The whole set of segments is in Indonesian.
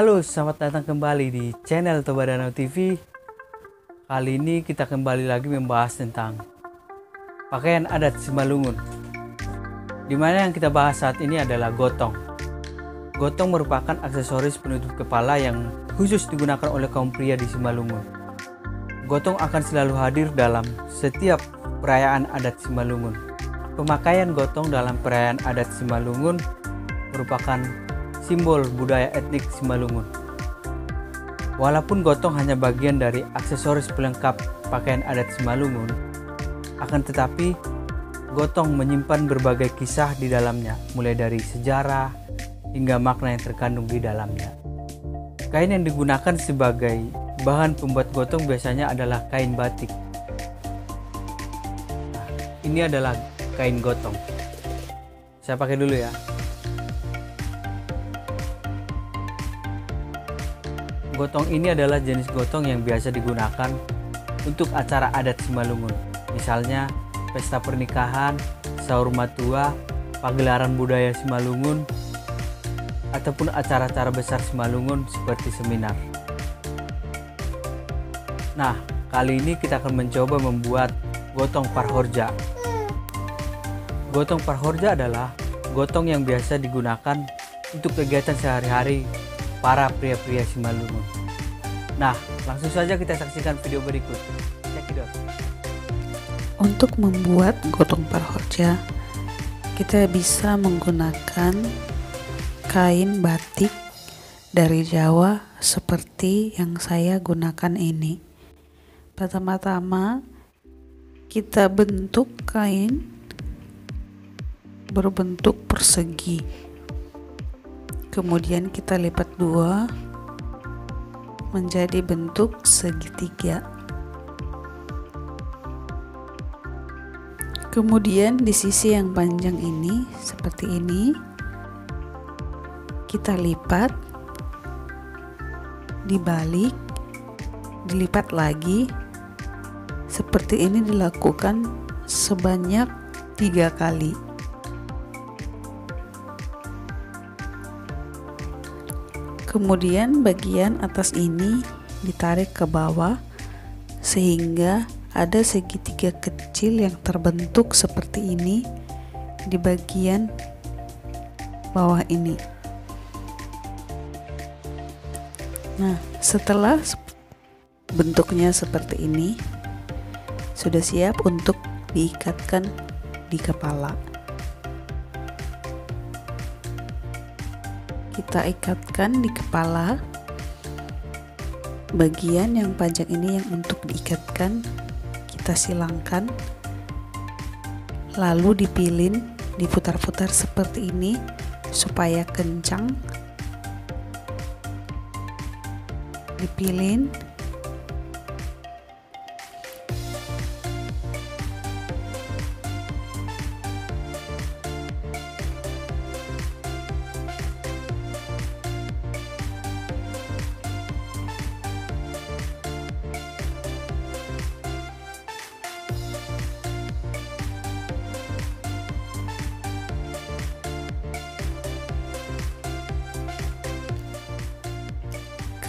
Halo, selamat datang kembali di channel Toba Danau TV. Kali ini kita kembali lagi membahas tentang pakaian adat Simalungun. Dimana yang kita bahas saat ini adalah gotong. Gotong merupakan aksesoris penutup kepala yang khusus digunakan oleh kaum pria di Simalungun. Gotong akan selalu hadir dalam setiap perayaan adat Simalungun. Pemakaian gotong dalam perayaan adat Simalungun merupakan simbol budaya etnik Simalungun. Walaupun gotong hanya bagian dari aksesoris pelengkap pakaian adat Simalungun, akan tetapi gotong menyimpan berbagai kisah di dalamnya, mulai dari sejarah hingga makna yang terkandung di dalamnya. Kain yang digunakan sebagai bahan pembuat gotong biasanya adalah kain batik. Nah, ini adalah kain gotong. Saya pakai dulu ya. Gotong ini adalah jenis gotong yang biasa digunakan untuk acara adat Simalungun. Misalnya pesta pernikahan, sahur matua, pagelaran budaya Simalungun, ataupun acara-acara besar Simalungun seperti seminar. Nah, kali ini kita akan mencoba membuat gotong parhorja. Gotong parhorja adalah gotong yang biasa digunakan untuk kegiatan sehari-hari para pria-pria Simalungun. Nah, langsung saja kita saksikan video berikut. Cekidot. Untuk membuat gotong parhorja, kita bisa menggunakan kain batik dari Jawa seperti yang saya gunakan ini. Pertama-tama kita bentuk kain berbentuk persegi, kemudian kita lipat dua menjadi bentuk segitiga. Kemudian di sisi yang panjang ini seperti ini kita lipat, dibalik, dilipat lagi. Seperti ini dilakukan sebanyak 3 kali. Kemudian bagian atas ini ditarik ke bawah sehingga ada segitiga kecil yang terbentuk seperti ini di bagian bawah ini. Nah, setelah bentuknya seperti ini, sudah siap untuk diikatkan di kepala. Kita ikatkan di kepala. Bagian yang panjang ini yang untuk diikatkan kita silangkan, lalu dipilin, diputar-putar seperti ini supaya kencang. Dipilin,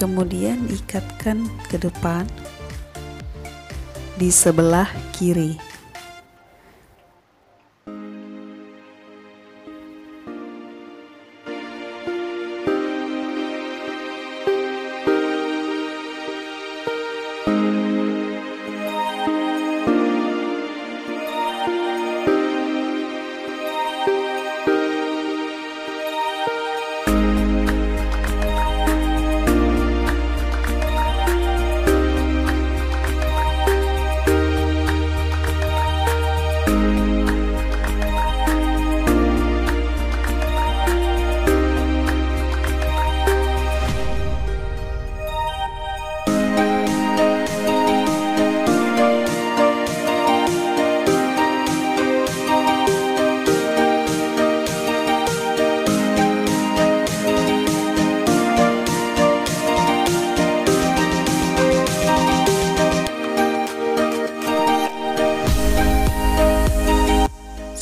kemudian ikatkan ke depan di sebelah kiri.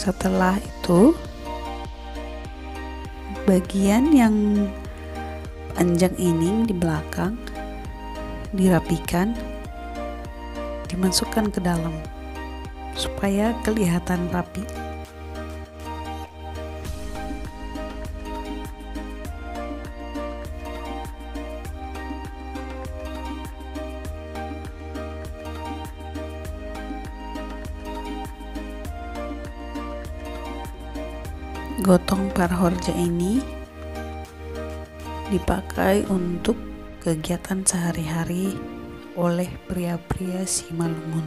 Setelah itu bagian yang anjang ini di belakang dirapikan, dimasukkan ke dalam supaya kelihatan rapi. Gotong parhorja ini dipakai untuk kegiatan sehari-hari oleh pria-pria Simalungun.